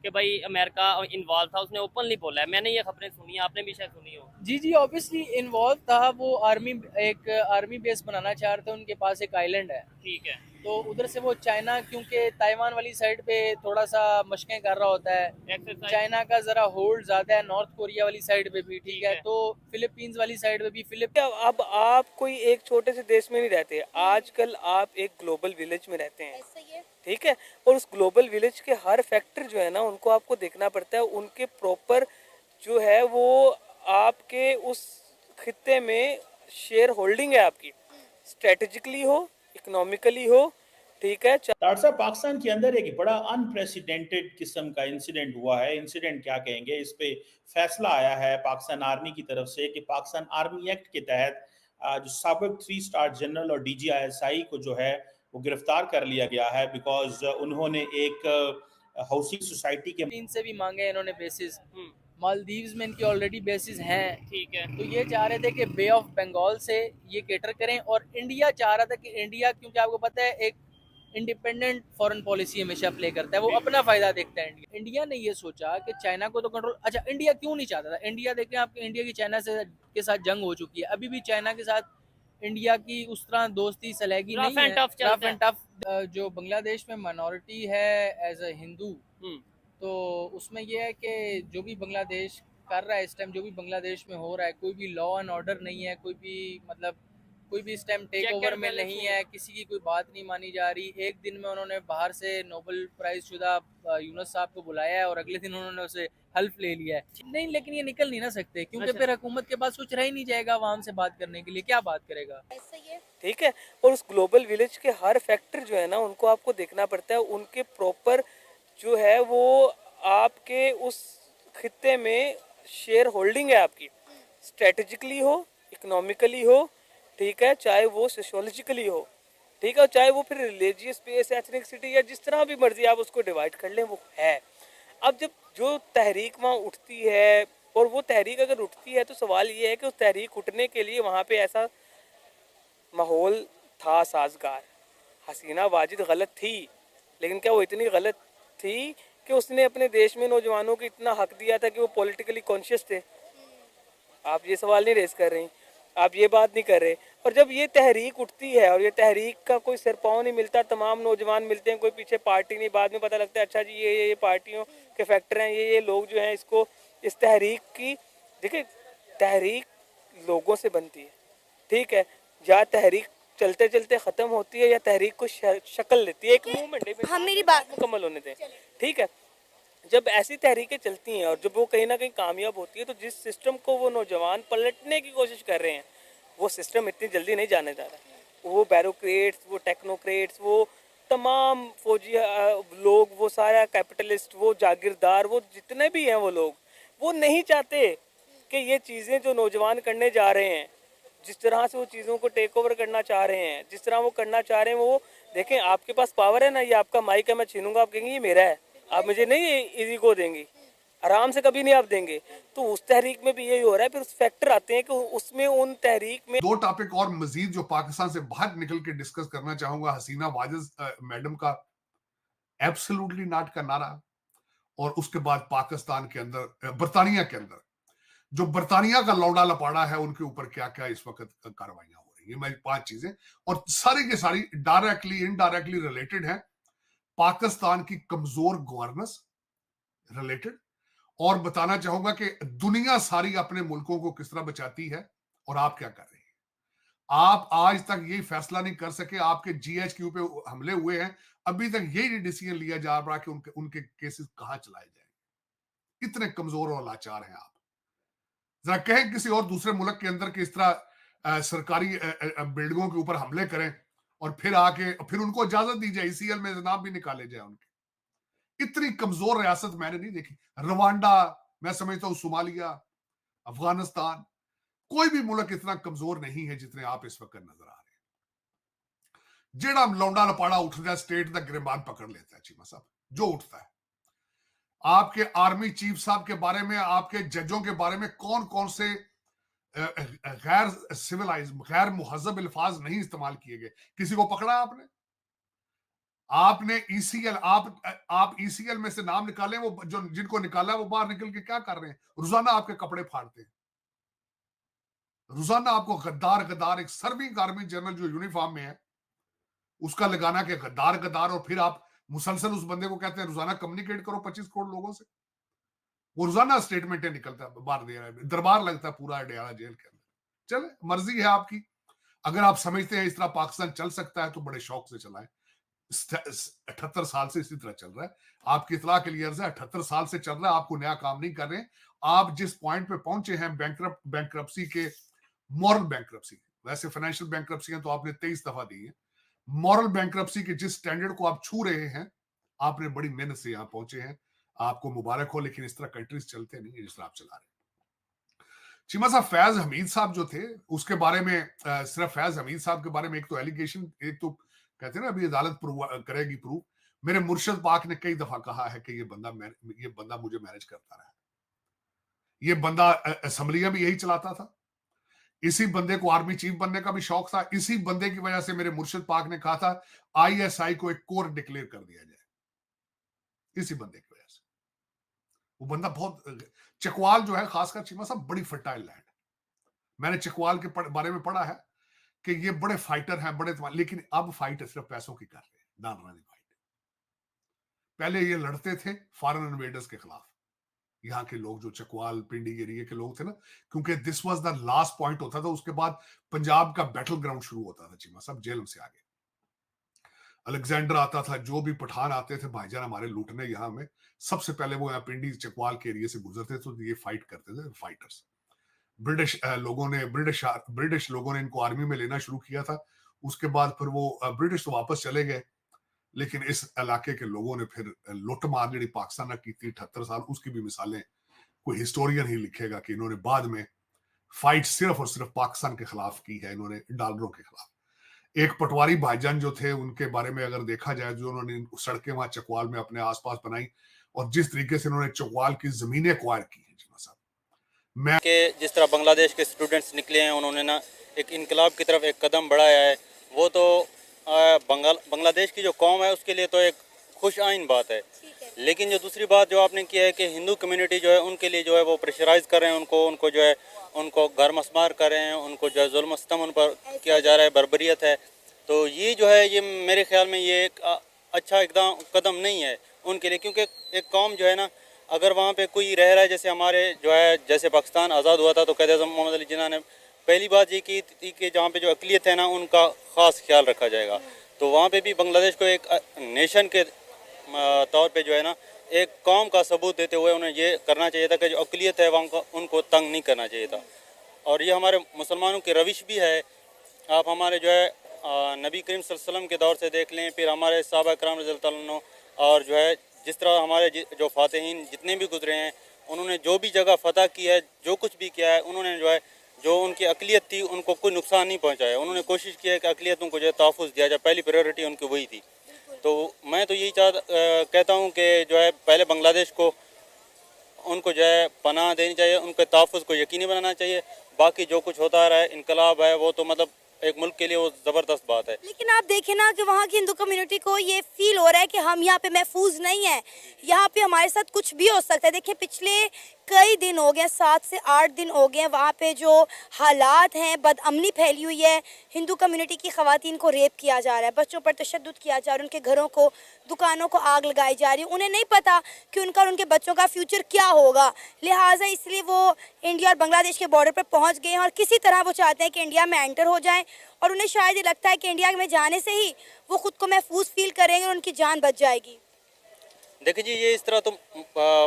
कि भाई America involve था, उसने ओपनली बोला है। मैंने ये खबरें सुनी, आपने भी शायद सुनी हो। जी जी, ऑब्वियसली इन्वॉल्व था वो। एक आर्मी बेस बनाना चाह रहे थे, उनके पास एक आइलैंड है। ठीक है। तो उधर से वो चाइना, क्योंकि ताइवान वाली साइड पे थोड़ा सा मशकें कर रहा होता है। एक्सरसाइज। चाइना का जरा होल्ड ज्यादा है नॉर्थ कोरिया वाली साइड पे भी, ठीक ठीक है। है। तो फिलीपींस वाली साइड पे भी अब आप कोई एक छोटे से देश में नहीं रहते, आजकल आप एक ग्लोबल विलेज में रहते हैं। ठीक है। और उस ग्लोबल विलेज के हर फैक्टर जो है ना, उनको आपको देखना पड़ता है। उनके प्रॉपर जो है वो आपके उस खित्ते में शेयर होल्डिंग है आपकी, स्ट्रेटेजिकली हो, इकोनॉमिकली हो। ठीक है। डॉक्टर साहब, पाकिस्तान के अंदर एक बड़ा अनप्रेसिडेंटेड किस्म का इंसिडेंट हुआ है। इंसिडेंट क्या कहेंगे, इस पे फैसला आया है पाकिस्तान आर्मी की तरफ से कि पाकिस्तान आर्मी एक्ट के तहत जो साबिक 3 स्टार जनरल और DGISI को जो है वो गिरफ्तार कर लिया गया है, बिकॉज उन्होंने एक हाउसिंग सोसाइटी के से भी मांगे इन्होंने बेसिस। मालदीव्स में इनकी ऑलरेडी बेसिस हैं। ठीक है। तो ये चाह रहे थे कि बे ऑफ बंगाल से ये केटर करें, और इंडिया चाह रहा था कि इंडिया, क्योंकि आपको पता है एक इंडिपेंडेंट फॉरेन पॉलिसी हमेशा प्ले करता है, वो अपना फायदा देखता है। इंडिया ने ये सोचा कि चाइना को तो कंट्रोल, अच्छा इंडिया क्यों नहीं चाहता था? इंडिया देखें आपके, इंडिया की चाइना से के साथ जंग हो चुकी है, अभी भी चाइना के साथ इंडिया की उस तरह दोस्ती सलेगी रफ नहीं एंड है। टफ रफ चलता एंड है। टफ। जो बांग्लादेश में माइनॉरिटी है एज अ हिंदू, हम्म। तो उसमें यह है कि जो भी बांग्लादेश कर रहा है इस टाइम, जो भी बांग्लादेश में हो रहा है, कोई भी लॉ एंड ऑर्डर नहीं है, कोई भी मतलब कोई भी इस टाइम टेक चेक ओवर एंड में बैलेंस नहीं नहीं है, है। किसी की कोई बात नहीं मानी जा रही। एक दिन में उन्होंने बाहर से नोबेल प्राइज शुदा यूनुस साहब को बुलाया है, और अगले दिन उन्होंने उसे हल्फ ले लिया है। नहीं, लेकिन ये निकल नहीं ना सकते, क्योंकि अच्छा। फिर हुकूमत के पास कुछ रह ही नहीं जाएगा आवाम से बात करने के लिए, क्या बात करेगा। ठीक है। और उस ग्लोबल विलेज के हर फैक्टर जो है ना, उनको आपको देखना पड़ता है। उनके प्रॉपर जो है वो आपके उस खित्ते में शेयर होल्डिंग है आपकी, स्ट्रेटेजिकली हो, इकोनॉमिकली हो। ठीक है। चाहे वो सोशियोलॉजिकली हो। ठीक है। चाहे वो फिर रिलीजियस बेस, एथनिसिटी, या जिस तरह भी मर्जी आप उसको डिवाइड कर लें, वो है। अब जब जो तहरीक वहाँ उठती है, और वो तहरीक अगर उठती है, तो सवाल ये है कि उस तहरीक उठने के लिए वहाँ पे ऐसा माहौल था साजगार। हसीना वाजिद गलत थी, लेकिन क्या वो इतनी गलत थी कि उसने अपने देश में नौजवानों को इतना हक दिया था कि वो पॉलिटिकली कॉन्शियस थे? आप ये सवाल नहीं रेस कर रही, आप ये बात नहीं कर रहे। और जब ये तहरीक उठती है, और ये तहरीक का कोई सिरपाव नहीं मिलता, तमाम नौजवान मिलते हैं, कोई पीछे पार्टी नहीं, बाद में पता लगता है अच्छा जी ये पार्टियों के फैक्टर हैं, ये लोग जो हैं इसको, इस तहरीक की, देखिए तहरीक लोगों से बनती है। ठीक है। या तहरीक चलते चलते खत्म होती है, या तहरीक को शक्ल लेती है, एक मूवमेंट। हम मेरी बात मुकम्मल होने दें। ठीक है। जब ऐसी तहरीकें चलती हैं और जब वो कहीं ना कहीं कामयाब होती है, तो जिस सिस्टम को वो नौजवान पलटने की कोशिश कर रहे हैं, वो सिस्टम इतनी जल्दी नहीं जाने जा रहा। वो बैरोक्रेट्स, वो टेक्नोक्रेट्स, वो तमाम फौजी लोग, वो सारा कैपिटलिस्ट, वो जागीरदार, वो जितने भी हैं वो लोग, वो नहीं चाहते कि ये चीज़ें जो नौजवान करने जा रहे हैं, जिस तरह से वो चीज़ों को टेक ओवर करना चाह रहे हैं, जिस तरह वो करना चाह रहे हैं, वो देखें आपके पास पावर है ना, ये आपका माइक है, मैं छीनूंगा, आप कहेंगे ये मेरा है, आप मुझे नहीं इजी को देंगी, आराम से कभी नहीं आप देंगे। तो उस तहरीक में भी यही हो रहा है। फिर उस फैक्टर आते हैं कि उसमें उन तहरीक में दो टॉपिक और मजीद जो पाकिस्तान से बाहर निकल के डिस्कस करना चाहूंगा। हसीना वाजिद मैडम का एब्सोल्युटली नॉट का नारा, और उसके बाद पाकिस्तान के अंदर, बरतानिया के अंदर जो बरतानिया का लौड़ा लपाड़ा है, उनके ऊपर क्या क्या इस वक्त कार्रवाइयां हो रही है। मैं 5 चीजें, और सारी की सारी डायरेक्टली इनडायरेक्टली रिलेटेड है पाकिस्तान की कमजोर गवर्नेंस रिलेटेड। और बताना चाहूंगा कि दुनिया सारी अपने मुल्कों को किस तरह बचाती है, और आप क्या कर रहे हैं। आप आज तक ये फैसला नहीं कर सके, आपके GHQ पे हमले हुए हैं, अभी तक यही डिसीजन लिया जा रहा कि उनके उनके केसेस कहां चलाए जाएंगे। इतने कमजोर और लाचार हैं आप। जरा कहें किसी और दूसरे मुल्क के अंदर कि इस तरह सरकारी बिल्डिंगों के ऊपर हमले करें, और फिर आके फिर उनको इजाजत दी जाए, ECL में जनाब भी निकाले जाए उनके। इतनी कमजोर रियासत मैंने नहीं देखी। रवांडा, मैं समझता हूं सोमालिया, अफगानिस्तान, कोई भी मुल्क इतना कमजोर नहीं है जितने आप इस वक्त नजर आ रहे हैं। जेड़ा लौंडा लपाड़ा उठता है, स्टेट का गिरबान पकड़ लेता है चीमा साहब, जो उठता है। आपके आर्मी चीफ साहब के बारे में, आपके जजों के बारे में कौन कौन से गैर सिविलाइज, गैर मुहजब अल्फाज नहीं इस्तेमाल किए गए? किसी को पकड़ा आपने? आपने ईसीएल आप ईसीएल में से नाम निकालें, वो जो जिनको निकाला वो बाहर निकल के क्या कर रहे हैं? रोजाना आपके कपड़े फाड़ते हैं, रोजाना आपको गद्दार गद्दार, एक सर्विंग आर्मी जनरल जो यूनिफॉर्म में है उसका लगाना के गद्दार गद्दार, और फिर आप मुसलसल उस बंदे को कहते हैं रोजाना कम्युनिकेट करो 25 करोड़ लोगों से। वो रोजाना स्टेटमेंटें निकलता है, बाहर दे रहा है, दरबार लगता है पूरा अडयाला जेल के अंदर। चले, मर्जी है आपकी। अगर आप समझते हैं इस तरह पाकिस्तान चल सकता है तो बड़े शौक से चलाएं। 78 साल से इसी तरह चल रहा है। आपकी इतला के लिए अर्ज है, 78 साल से चल रहा है, आपको नया काम नहीं कर रहे। आप जिस पॉइंट पे पहुंचे हैं बैंकरप्सी के, मॉरल बैंकरप्सी, वैसे फाइनेंशियल बैंकरप्सी तो आपने 23 दफा दी है, मॉरल बैंकरप्सी के जिस स्टैंडर्ड को आप छू रहे हैं, आपने बड़ी मेहनत से यहां पहुंचे हैं, आपको मुबारक हो। लेकिन इस तरह कंट्रीज चलते नहीं है जिस तरह आप चला रहे हैं। चीमा साहब, फैज हमीद साहब जो थे उसके बारे में, सिर्फ फैज हमीद साहब के बारे में एक तो एलिगेशन, एक तो कहते हैं ना अभी अदालत करेगी प्रूव। मेरे मुर्शद पाक ने कई दफा कहा है कि ये बंदा मुझे मैनेज करता रहा, ये बंदा असम्बलियां भी यही चलाता था, इसी बंदे को आर्मी चीफ बनने का भी शौक था, इसी बंदे की वजह से मेरे मुर्शद पाक ने कहा था आईएसआई को एक कोर डिक्लेयर कर दिया जाए, इसी बंदे की वजह से। वो बंदा बहुत, चकवाल जो है खासकर चीमा साहब बड़ी फर्टाइल लैंड, मैंने चकवाल के बारे में पढ़ा है कि ये बड़े फाइटर हैं, लेकिन अब फाइट सिर्फ पैसों की कर रहे हैं, दानरानी फाइट। पहले ये लड़ते थे फॉरेन इन्वेडर्स के खिलाफ, यहाँ के लोग जो चकवाल पिंडी एरिया के लोग थे ना, क्योंकि this was the last point होता था, उसके बाद पंजाब का बैटल ग्राउंड शुरू होता था चीमा साहब, जेल से आगे अलेक्जेंडर आता था, जो भी पठान आते थे भाईजान हमारे लूटने यहाँ में, सबसे पहले वो यहाँ पिंडी चकवाल के एरिया से गुजरते थे, तो ये फाइट करते थे फाइटर्स। ब्रिटिश लोगों ने इनको आर्मी में लेना शुरू किया था, उसके बाद फिर वो ब्रिटिश तो वापस चले गए, लेकिन इस इलाके के लोगों ने फिर लुट मार जी पाकिस्तान ने की थी 78 साल, उसकी भी मिसालें कोई हिस्टोरियन ही लिखेगा कि इन्होंने बाद में फाइट सिर्फ और सिर्फ पाकिस्तान के खिलाफ की है, इन्होंने डॉलरों के खिलाफ। एक पटवारी भाईजान जो थे उनके बारे में अगर देखा जाए, जो उन्होंने सड़कें वहां चकवाल में अपने आसपास बनाई और जिस तरीके से उन्होंने चकवाल की जमीनें एक्वायर की है जीमा साहब, मैं के जिस तरह बांग्लादेश के स्टूडेंट्स निकले हैं, उन्होंने ना एक इनकलाब की तरफ एक कदम बढ़ाया है, वो तो बांग्लादेश की जो कौम है उसके लिए तो एक खुश आइन बात है। लेकिन जो दूसरी बात जो आपने की है कि हिंदू कम्युनिटी जो है उनके लिए जो है वो प्रेशराइज कर रहे हैं, उनको जो है उनको घर मस्मार कर रहे हैं, उनको जो है जुल्म सितम उन पर किया जा रहा है, बर्बरियत है। तो ये जो है ये मेरे ख्याल में ये एक अच्छा एकदम कदम नहीं है उनके लिए, क्योंकि एक कौम जो है ना, अगर वहाँ पे कोई रह रहा है, जैसे हमारे जो है जैसे पाकिस्तान आज़ाद हुआ था तो क़ायद आज़म मोहम्मद अली जिन्ना ने पहली बात ये की थी कि जहाँ पे जो अक़लियत है ना उनका ख़ास ख्याल रखा जाएगा। तो वहाँ पे भी बांग्लादेश को एक नेशन के तौर पे जो है ना एक कौम का सबूत देते हुए उन्हें ये करना चाहिए था कि जो अक़लियत है वहाँ उनको तंग नहीं करना चाहिए था। और ये हमारे मुसलमानों की रविश भी है। आप हमारे जो है नबी करीम सल्लल्लाहु अलैहि वसल्लम के दौर से देख लें, फिर हमारे सहाबा किराम रज़ियल्लाहु अन्हुम, और जो है जिस तरह हमारे जो फातिहीन जितने भी गुजरे हैं, उन्होंने जो भी जगह फतह की है, जो कुछ भी किया है, उन्होंने जो है जो उनकी अक़लियत थी उनको कोई नुकसान नहीं पहुंचाया। उन्होंने कोशिश की है कि अक़लियतों को जो है तहफ़्फ़ुज़ दिया जाए, पहली प्रायोरिटी उनकी वही थी। तो मैं तो यही कहता हूँ कि जो है पहले बांग्लादेश को उनको जो है पनाह देनी चाहिए, उनके तहफ़्फ़ुज़ को यकीनी बनाना चाहिए। बाकी जो कुछ होता रहा है, इनकलाब है, वो तो मतलब एक मुल्क के लिए वो ज़बरदस्त बात है। लेकिन आप देखें ना कि वहाँ की हिंदू कम्युनिटी को ये फील हो रहा है कि हम यहाँ पे महफूज नहीं है, यहाँ पे हमारे साथ कुछ भी हो सकता है। देखिए पिछले कई दिन हो गए, 7 से 8 दिन हो गए, वहाँ पे जो हालात हैं, बदअमनी फैली हुई है, हिंदू कम्युनिटी की ख़वातीन को रेप किया जा रहा है, बच्चों पर तशद्दुद किया जा रहा है, उनके घरों को, दुकानों को आग लगाई जा रही है। उन्हें नहीं पता कि उनका और उनके बच्चों का फ्यूचर क्या होगा, लिहाजा इसलिए वो इंडिया और बांग्लादेश के बॉर्डर पर पहुँच गए हैं और किसी तरह वो चाहते हैं कि इंडिया में एंटर हो जाएँ, और उन्हें शायद ये लगता है कि इंडिया में जाने से ही वो खुद को महफूज फील करेंगे और उनकी जान बच जाएगी। देखिए जी, ये इस तरह तो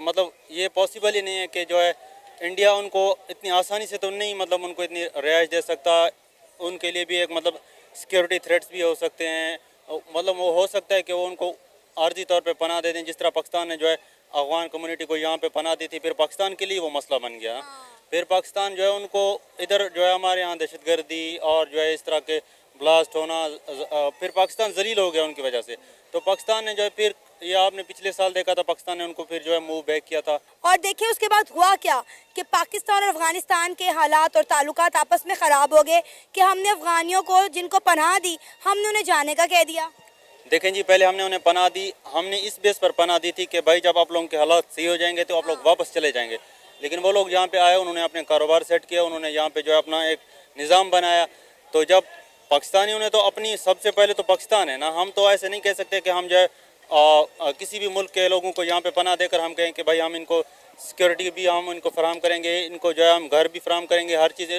मतलब ये पॉसिबल ही नहीं है कि जो है इंडिया उनको इतनी आसानी से तो नहीं, मतलब उनको इतनी रिहाइश दे सकता। उनके लिए भी एक मतलब सिक्योरिटी थ्रेट्स भी हो सकते हैं, मतलब वो हो सकता है कि वो उनको आर्जी तौर पे पनाह दे दें, जिस तरह पाकिस्तान ने जो है अफगान कम्युनिटी को यहाँ पे पनाह दी थी, फिर पाकिस्तान के लिए वो मसला बन गया। फिर पाकिस्तान जो है उनको इधर जो है हमारे यहाँ दहशतगर्दी और जो है इस तरह के ब्लास्ट होना, फिर पाकिस्तान जलील हो गया उनकी वजह से। तो पाकिस्तान ने जो है फिर ये आपने पिछले साल देखा था, पाकिस्तान ने उनको फिर जो है मूव बैक किया था। और देखिए उसके बाद हुआ क्या कि पाकिस्तान और अफगानिस्तान के हालात और ताल्लुकात आपस में ख़राब हो गए कि हमने अफगानियों को जिनको पनाह दी, हमने उन्हें जाने का कह दिया। देखें जी, पहले हमने उन्हें पनाह दी, हमने इस बेस पर पनाह दी थी कि भाई जब आप लोगों के हालात सही हो जाएंगे तो आप लोग वापस चले जाएंगे। लेकिन वो लोग यहाँ पे आए, उन्होंने अपने कारोबार सेट किया, उन्होंने यहाँ पे जो है अपना एक निज़ाम बनाया। तो जब पाकिस्तानियों ने तो अपनी, सबसे पहले तो पाकिस्तान है ना, हम तो ऐसे नहीं कह सकते कि हम जो है किसी भी मुल्क के लोगों को यहाँ पे पनाह देकर हम कहें कि भाई हम इनको सिक्योरिटी भी हम इनको फराहम करेंगे, इनको जो है हम घर भी फराहम करेंगे, हर चीज़